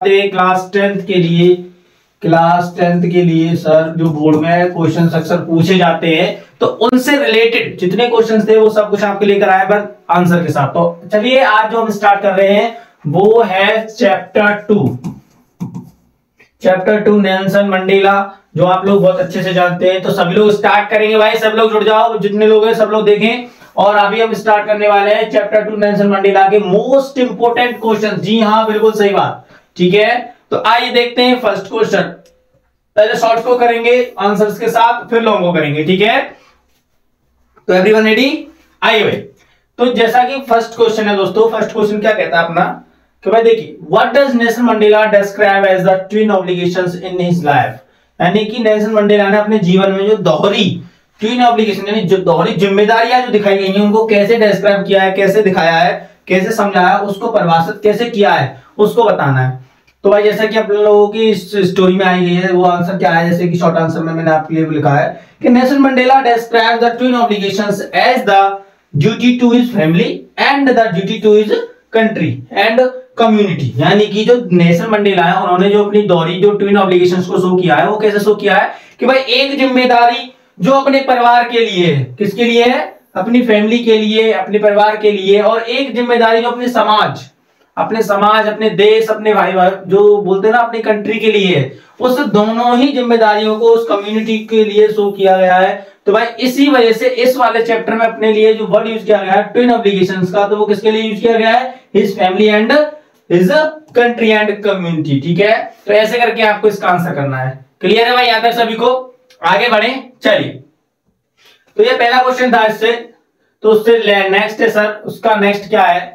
Class tenth के लिए sir जो बोर्ड में क्वेश्चन अक्सर पूछे जाते हैं तो उनसे रिलेटेड जितने क्वेश्चन थे वो सब कुछ आपके लेकर आए बस आंसर के साथ। तो चलिए आज जो हम स्टार्ट कर रहे हैं वो है चैप्टर टू नेल्सन मंडेला, जो आप लोग बहुत अच्छे से जानते हैं। तो सभी लोग स्टार्ट करेंगे भाई, सब लोग जुड़ जाओ, जितने लोग हैं सब लोग देखें। और अभी हम स्टार्ट करने वाले हैं चैप्टर टू नेल्सन मंडेला के मोस्ट इंपोर्टेंट क्वेश्चन। जी हाँ, बिल्कुल सही बात, ठीक है। तो आइए देखते हैं फर्स्ट क्वेश्चन। पहले शॉर्ट को करेंगे आंसर्स के साथ, फिर लॉन्ग को करेंगे, ठीक है। तो एवरीवन रेडी? आइए भाई। तो जैसा कि फर्स्ट क्वेश्चन है दोस्तों, फर्स्ट क्वेश्चन क्या कहता है अपना कि भाई देखिए, what does Nelson Mandela describe as the twin obligations in his life. यानी कि नेल्सन मंडेला ने अपने जीवन में जो दोहरी ट्विन ऑब्लिगेशन यानी जो दोहरी जिम्मेदारियां जो दिखाई गई हैं उनको कैसे डिस्क्राइब किया है, कैसे दिखाया है, कैसे समझाया, उसको परिभाषित कैसे किया है, उसको बताना है। तो भाई जैसा कि आप लोगों की स्टोरी में आई गई है वो आंसर क्या है, जैसे कि शॉर्ट आंसर में मैंने आपके लिए लिखा है कि Nelson Mandela describe the twin obligations as the duty to his family and the duty to his country and community. यानी कि जो नेल्सन मंडेला है उन्होंने जो अपनी दोहरी जो ट्विन ऑब्लिगेशंस को शो किया है वो कैसे शो किया है कि भाई एक जिम्मेदारी जो अपने परिवार के लिए है, किसके लिए है, अपनी फैमिली के लिए, अपने परिवार के लिए, और एक जिम्मेदारी जो अपने समाज, अपने देश, अपने भाई जो बोलते हैं ना अपनी कंट्री के लिए, उस दोनों ही जिम्मेदारियों को उस कम्युनिटी के लिए शो किया गया है। तो भाई इसी वजह से इस वाले चैप्टर में अपने लिए जो वर्ड यूज किया गया है ट्विन ऑब्लिगेशंस का, तो वो किसके लिए यूज किया गया है, his family and his country and community, ठीक है। तो ऐसे करके आपको इसका आंसर करना है। क्लियर है भाई यहाँ तक सभी को? आगे बढ़े चलिए। तो ये पहला क्वेश्चन था इससे, तो उससे नेक्स्ट है सर, उसका नेक्स्ट क्या है,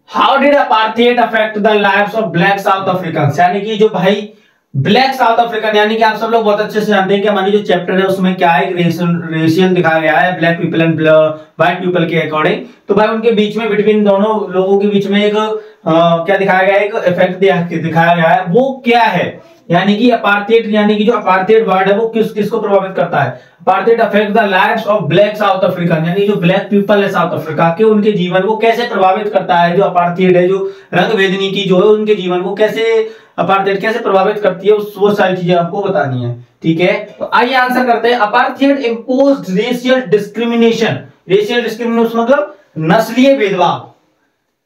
how did apartheid affect the lives of black south African. यानी कि जो भाई ब्लैक साउथ अफ्रीकन, यानी कि आप सब लोग बहुत अच्छे से जानते हैं कि हमारी जो चैप्टर है उसमें क्या है, रेशियल दिखाया गया है black people and white people के अकॉर्डिंग। तो भाई उनके बीच में, बिटवीन दोनों लोगों के बीच में एक क्या दिखाया गया है, एक इफेक्ट दिखाया गया है। वो क्या है, यानी कि अपार्थाइड, यानी कि जो अपार्थाइड वर्ड है वो किसको प्रभावित करता है, apartheid affect the lives of black south African, यानी जो ब्लैक पीपल है साउथ अफ्रीका के, उनके जीवन को कैसे प्रभावित करता है। जो अपार्थाइड है, जो रंग भेद नीति जो है उनके जीवन को कैसे अपार्थाइड कैसे प्रभावित करती है, वो सारी चीजें आपको बतानी है, ठीक है। तो आइए आंसर करते हैं। Apartheid imposed racial discrimination. Racial discrimination मतलब नस्लीय भेदभाव।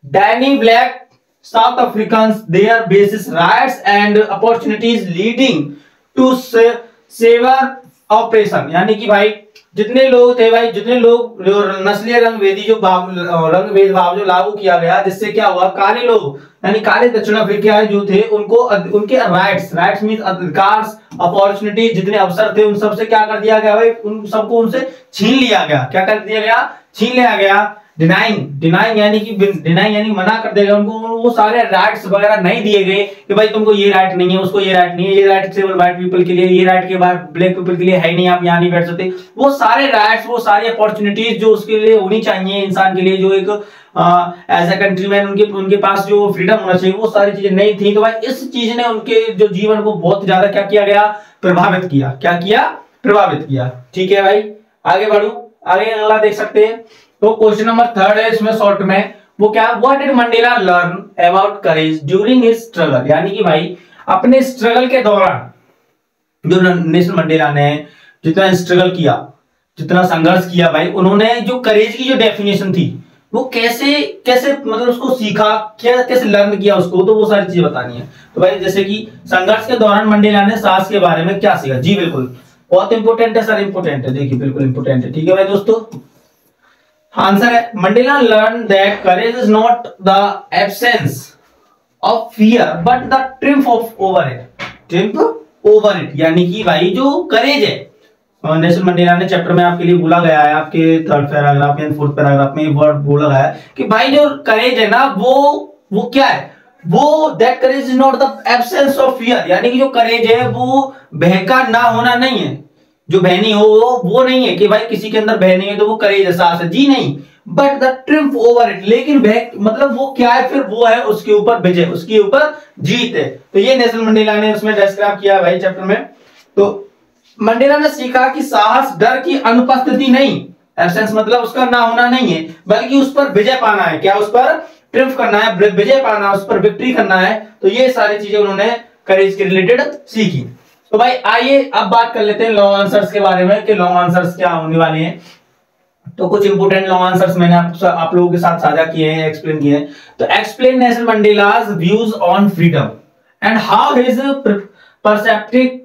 Danny black South Africans their basis rights and opportunities leading to severe oppression। यानी कि भाई जितने लोग थे भाई, जितने लोग जो नस्लीय रंग भेदभाव जो लागू किया गया, जिससे क्या हुआ, काले लोग यानी काले दक्षिण अफ्रीका जो थे उनको उनके राइट्स मींस अधिकार, अपॉर्चुनिटी, जितने अवसर थे उन सबसे क्या कर दिया गया भाई, उन सबको उनसे छीन लिया गया। क्या कर दिया गया, छीन लिया गया। डिनाइंग यानी मना कर देगा उनको, वो सारे राइट्स वगैरह नहीं दिए गए कि भाई तुमको ये राइट नहीं है, उसको ये राइट नहीं है, ये राइट केवल व्हाइट पीपल के लिए, ये राइट के बाद ब्लैक पीपल के लिए है नहीं, आप यहाँ नहीं बैठ सकते। वो सारे राइट्स, वो सारी अपॉर्चुनिटीज जो उसके लिए होनी चाहिए इंसान के लिए, जो एक एज ए कंट्रीमैन उनके पास जो फ्रीडम होना चाहिए, वो सारी चीजें नहीं थी। तो भाई इस चीज ने उनके जो जीवन को बहुत ज्यादा क्या किया गया, प्रभावित किया। क्या किया, प्रभावित किया, ठीक है भाई। आगे बढ़ो, आगे अगला देख सकते हैं। तो क्वेश्चन नंबर थर्ड है इसमें शॉर्ट में, वो क्या, what did Mandela learn about courage during his struggle. यानी कि भाई अपने स्ट्रगल के दौरान जो नेल्सन मंडेला ने जितना स्ट्रगल किया, जितना संघर्ष किया भाई, उन्होंने जो करेज की जो डेफिनेशन थी वो कैसे मतलब उसको सीखा, क्या कैसे लर्न किया उसको, तो वो सारी चीजें बतानी है। तो भाई जैसे कि संघर्ष के दौरान मंडेला ने साहस के बारे में क्या सीखा। जी बिल्कुल, बहुत इंपोर्टेंट है सर, इंपोर्टेंट है, देखिए बिल्कुल इंपोर्टेंट है, ठीक है भाई दोस्तों। आंसर है Mandela learn that courage is not the absence of fear but the triumph of over it. यानी कि भाई जो करेज है, नेल्सन मंडेला ने चैप्टर में आपके लिए बोला गया है, आपके थर्ड पैराग्राफ या फोर्थ पैराग्राफ में वर्ड बोला गया है कि भाई जो करेज है ना वो क्या है, वो that courage is not the absence of fear. यानी कि जो करेज है वो भय का ना होना नहीं है, जो भय नहीं हो वो नहीं है कि भाई किसी के अंदर भय नहीं है तो वो करेज है, साहस है, जी नहीं, but the triumph over it. लेकिन भय मतलब वो क्या है, फिर वो है उसके ऊपर विजय, उसके ऊपर जीत है। तो ये नेल्सन मंडेला ने उसमें डिस्क्राइब किया भाई चैप्टर में। तो मंडेला ने सीखा कि साहस डर की अनुपस्थिति नहीं, एब्सेंस मतलब उसका ना होना नहीं है, बल्कि उस पर विजय पाना है। क्या, उस पर ट्रिम्फ करना है, विजय पाना, उस पर विक्ट्री करना है, तो ये सारी चीजें उन्होंने करेज के रिलेटेड सीखी। तो भाई आइए अब बात कर लेते हैं लॉन्ग आंसर्स के बारे में कि लॉन्ग आंसर्स क्या होने वाले हैं। तो कुछ इंपोर्टेंट लॉन्ग आंसर्स मैंने आप लोगों के साथ साझा किए हैं, एक्सप्लेन किए हैं। तो explain Nelson Mandela's views on freedom and how his perceptive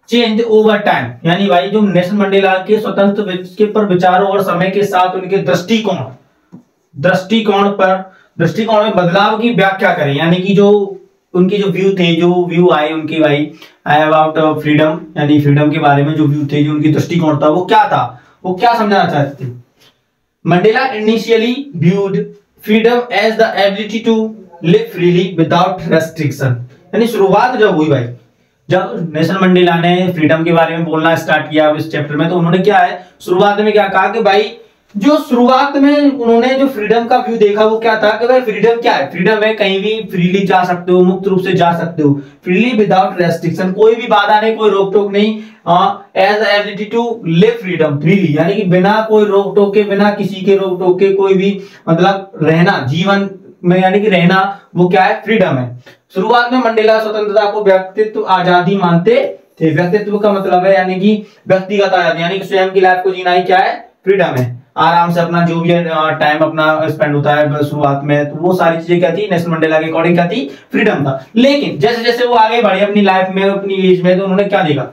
change over time, यानी भाई जो नेल्सन मंडेला के स्वतंत्र के पर विचारों और समय के साथ उनके दृष्टिकोण में बदलाव की व्याख्या करें, यानी कि जो उनके जो व्यू आए उनके भाई अबाउट फ्रीडम, यानी फ्रीडम के बारे में जो व्यू थे, जो उनकी दृष्टिकोण था वो क्या था, वो क्या समझाना चाहते थे। Mandela initially viewed freedom as the ability to live freely without restriction, यानी शुरुआत जब हुई भाई, जब नेल्सन मंडेला ने फ्रीडम के बारे में बोलना स्टार्ट किया इस चैप्टर में, तो उन्होंने क्या है शुरुआत में क्या कहा कि भाई जो शुरुआत में उन्होंने जो फ्रीडम का व्यू देखा वो क्या था कि भाई फ्रीडम क्या है, फ्रीडम है कहीं भी फ्रीली जा सकते हो, मुक्त रूप से जा सकते हो, फ्रीली विदाउट रेस्ट्रिक्शन, कोई भी बाधा नहीं, कोई रोक टोक नहीं, as ability to live freedom freely, यानी कि बिना कोई रोक टोक के, बिना किसी के रोक टोक के कोई भी मतलब रहना जीवन में, यानी कि रहना, वो क्या है फ्रीडम है। शुरुआत में मंडेला स्वतंत्रता को व्यक्तित्व आजादी मानते थे। व्यक्तित्व का मतलब है यानी कि व्यक्तिगत आजादी, यानी कि स्वयं की लाइफ को जीना ही क्या है फ्रीडम है, आराम से अपना जो भी टाइम अपना स्पेंड होता है शुरुआत में, तो वो सारी चीजें क्या थी नेल्सन मंडेला के अकॉर्डिंग क्या थी फ्रीडम था। लेकिन जैसे जैसे वो आगे बढ़े अपनी लाइफ में, अपनी एज में, तो उन्होंने क्या देखा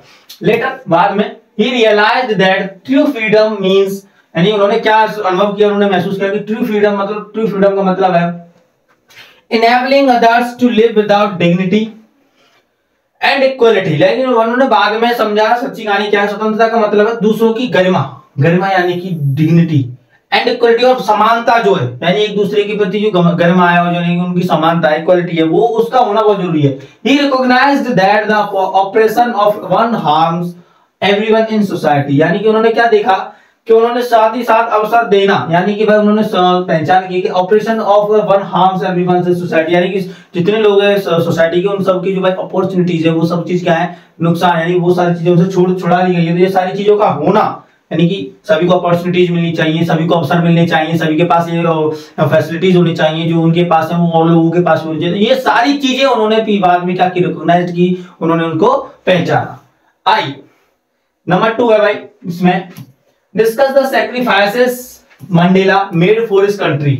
लेटर बाद में, he realized that true freedom means, यानी उन्होंने क्या अनुभव किया, उन्होंने महसूस किया कि ट्रू फ्रीडम का मतलब है enabling others to live without dignity and equality। लेकिन उन्होंने बाद में समझा सच्ची कहानी क्या है, स्वतंत्रता का मतलब है दूसरों की गरिमा यानी कि डिग्निटी, एंड इक्वलिटी और समानता जो है, यानी एक दूसरे के प्रति जो गरिमा है और जो उनकी समानता इक्वलिटी है, वो उसका होना बहुत जरूरी है। He recognized that the oppression of one harms everyone in society, यानी कि उन्होंने क्या देखा कि उन्होंने साथ ही साथ अवसर देना, यानी कि भाई उन्होंने पहचान की कि operation of one harms everyone in society, यानी कि जितने लोग हैं सोसाइटी के उन सब की जो भाई अपॉर्चुनिटीज है वो सब चीज क्या है नुकसान, यानी वो सारी चीजें उनसे छुड़ा ली गई है। तो ये सारी चीजों का होना, यानी कि सभी को अपॉर्चुनिटीज मिलनी चाहिए, सभी को अवसर मिलने चाहिए, सभी के पास ये फैसिलिटीज होनी चाहिए जो उनके पास है वो और लोगों के पास होनी चाहिए। तो ये सारी चीजें उन्होंने बाद में क्या की रिकॉग्नाइज की, उन्होंने उनको पहचाना। आई नंबर 2 है भाई इसमें discuss the sacrifices Mandela made for his country,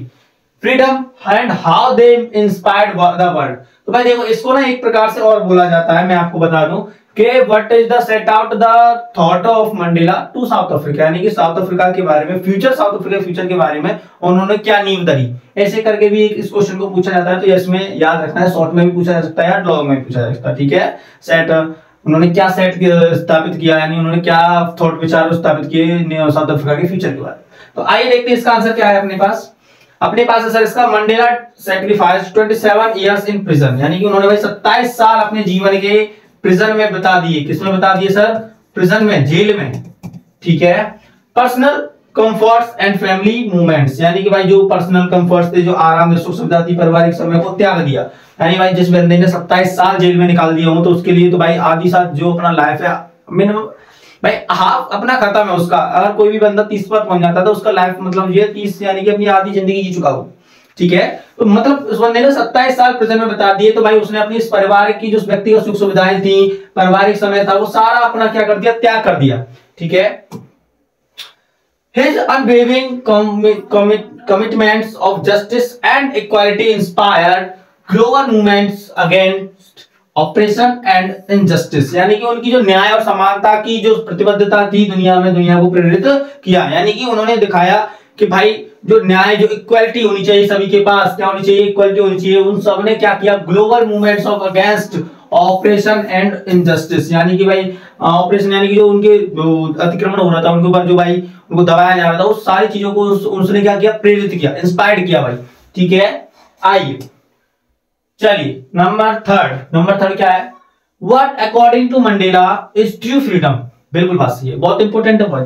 freedom and how they inspired the world। तो भाई देखो इसको ना एक प्रकार से और बोला जाता है, मैं आपको बता दूं कि what is the set out the thought of Mandela to South Africa, यानी कि साउथ अफ्रीका के बारे में, साउथ अफ्रीका फ्यूचर के बारे में उन्होंने क्या नींव धरी, ऐसे करके भी इस क्वेश्चन को पूछा जाता है। तो इसमें याद रखना है, शॉर्ट में भी पूछा जा सकता है या लॉन्ग में भी पूछा जा सकता है, ठीक है। सेट उन्होंने क्या स्थापित किया, यानी उन्होंने क्या थॉट विचार स्थापित किए साउथ अफ्रीका के फ्यूचर के बारे में। तो आइए देखते हैं इसका आंसर क्या है अपने पास है सर इसका। Mandela sacrifice 27 years in prison, यानी कि उन्होंने भाई 27 साल अपने जीवन के प्रिजन में बता दिए। किसमें बता दिए सर? प्रिजन में, जेल में, ठीक है। Personal comforts and family movements, यानी कि भाई जो पर्सनल कंफर्ट्स थे, जो आराम सुख सुविधा थी, पारिवारिक समय को त्याग दिया। यानी भाई जिस बंदे ने 27 साल जेल में निकाल दिया हो तो उसके लिए तो भाई आधी साथ जो अपना लाइफ है मिनिमम भाई हाफ अपना खत्म है उसका। अगर कोई भी बंदा 30 पर पहुंच जाता है तो उसका लाइफ मतलब ये 30 यानी कि अपनी आधी जिंदगी जी चुका हो, ठीक है। तो मतलब उस बंदे ने 27 साल प्रेजेंट में बता दिए, तो भाई उसने अपनी इस परिवार की जो व्यक्तिगत सुख सुविधाएं थी, पारिवारिक समय था, वो सारा अपना क्या कर दिया, त्याग कर दिया, ठीक है। His unwavering commitments of justice and equality inspired global movements against oppression and injustice, यानी कि उनकी जो न्याय और समानता की जो प्रतिबद्धता थी दुनिया को प्रेरित किया। यानी कि उन्होंने दिखाया कि भाई जो न्याय, जो इक्वालिटी होनी चाहिए सभी के पास, क्या होनी चाहिए, इक्वालिटी होनी चाहिए। उन सब ने क्या किया, global movements of against operation and injustice, यानी कि भाई ऑपरेशन यानी कि जो उनके अतिक्रमण हो रहा था उनके ऊपर, जो भाई उनको दबाया जा रहा था, उस सारी चीजों को उसने क्या किया, प्रेरित किया, इंस्पायर्ड किया भाई, ठीक है। आइए चलिए नंबर थर्ड क्या है, what according to Mandela is true freedom. बिल्कुल बात सही है, बहुत इंपॉर्टेंट है भाई।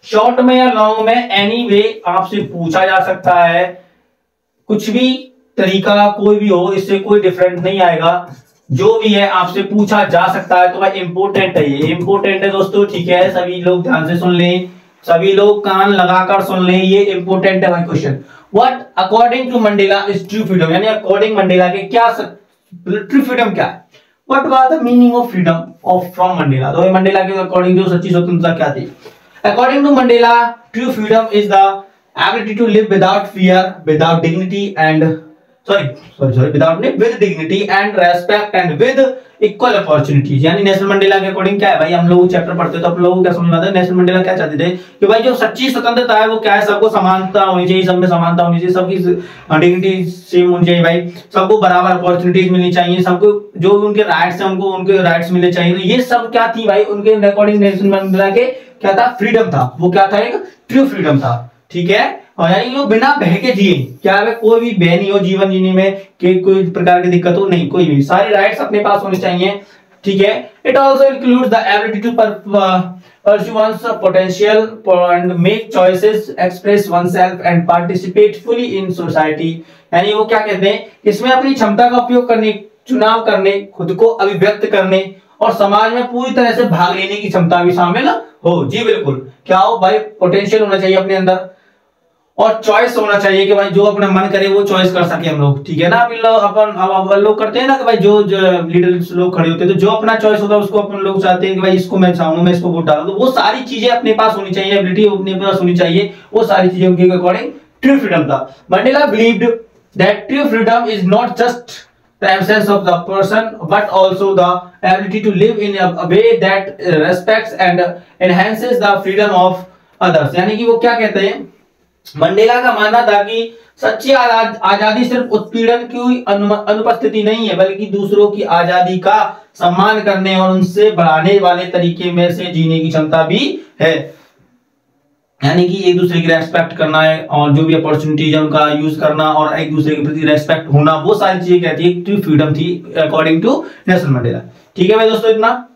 शॉर्ट में या लॉन्ग में एनी वे आपसे पूछा जा सकता है, कुछ भी तरीका कोई भी हो, इससे कोई डिफरेंट नहीं आएगा, जो भी है आपसे पूछा जा सकता है। तो भाई इंपॉर्टेंट है, ये इंपॉर्टेंट है दोस्तों, ठीक है। सभी लोग ध्यान से सुन लें, सभी लोग कान लगाकर सुन लें, ये इंपॉर्टेंट है भाई question. What according to Mandela is true freedom, यानी अकॉर्डिंग मंडेला के क्या ट्रू फ्रीडम क्या है। What was the meaning of freedom of from Mandela, तो मंडेला के अकॉर्डिंग जो सच्ची स्वतंत्रता क्या थी। According to Mandela true freedom is the ability to live without fear, without dignity and with dignity and respect and with equal opportunities। यानी Nelson Mandela के according क्या है भाई, हम लोग चैप्टर पढ़ते तो आप लोगों को क्या समझ में आता है, नेल्सन मंडेला क्या चाहते थे कि भाई जो सच्ची स्वतंत्रता है वो क्या है, सबको समानता होनी चाहिए, सब में समानता होनी चाहिए, सबकी डिग्निटी सेम होनी चाहिए भाई, सबको बराबर अपॉर्चुनिटीज मिलनी चाहिए, सबको जो उनके राइट्स हैं उनको उनके राइट्स मिलने चाहिए। तो ये सब क्या थी भाई उनके अकॉर्डिंग नेल्सन मंडेला के क्या था, फ्रीडम था, वो क्या था, एक ट्रू फ्रीडम था, ठीक है। और यानी वो बिना बह के जिए, क्या है कोई भी बह नहीं हो जीवन जीने में कि कोई प्रकार की दिक्कत हो, नहीं, कोई भी सारी राइट्स अपने पास होने चाहिए, ठीक है। It also includes the ability to pursue one's potential and make choices, express oneself and participate fully in society। यानी वो क्या कहते हैं, इसमें अपनी क्षमता का उपयोग करने, चुनाव करने, खुद को अभिव्यक्त करने और समाज में पूरी तरह से भाग लेने की क्षमता भी शामिल हो। जी बिल्कुल, क्या हो भाई, पोटेंशियल होना चाहिए अपने अंदर और चॉइस होना चाहिए कि भाई जो अपना मन करे वो चॉइस कर सके हम लोग, ठीक है ना। अपन लोग करते हैं ना कि भाई जो लीडर्स लोग खड़े होते हैं तो जो अपना चॉइस होता है उसको अपन लोग चाहते हैं कि भाई इसको मैं चाहूंगा, मैं इसको वोट डालूं, तो वो सारी चीजें अपने पास होनी चाहिए, एबिलिटी अपने पास होनी चाहिए, वो सारी चीजें उनके अकॉर्डिंग ट्रू फ्रीडम था। Mandela believed that true freedom is not just the absence of the person but also the ability to live in a way that respects and enhances the freedom of others। यानी कि वो क्या कहते हैं, Mandela का मानना था कि सच्ची आजादी सिर्फ उत्पीड़न की अनुपस्थिति नहीं है, बल्कि दूसरों की आजादी का सम्मान करने और उनसे बढ़ाने वाले तरीके में से जीने की क्षमता भी है। यानी कि एक दूसरे की रेस्पेक्ट करना है और जो भी अपॉर्चुनिटीज है उनका यूज करना और एक दूसरे के प्रति रेस्पेक्ट होना, वो सारी चीजें कहती है ट्रू फ्रीडम थी अकॉर्डिंग टू नेल्सन मंडेला। ठीक है भाई दोस्तों, इतना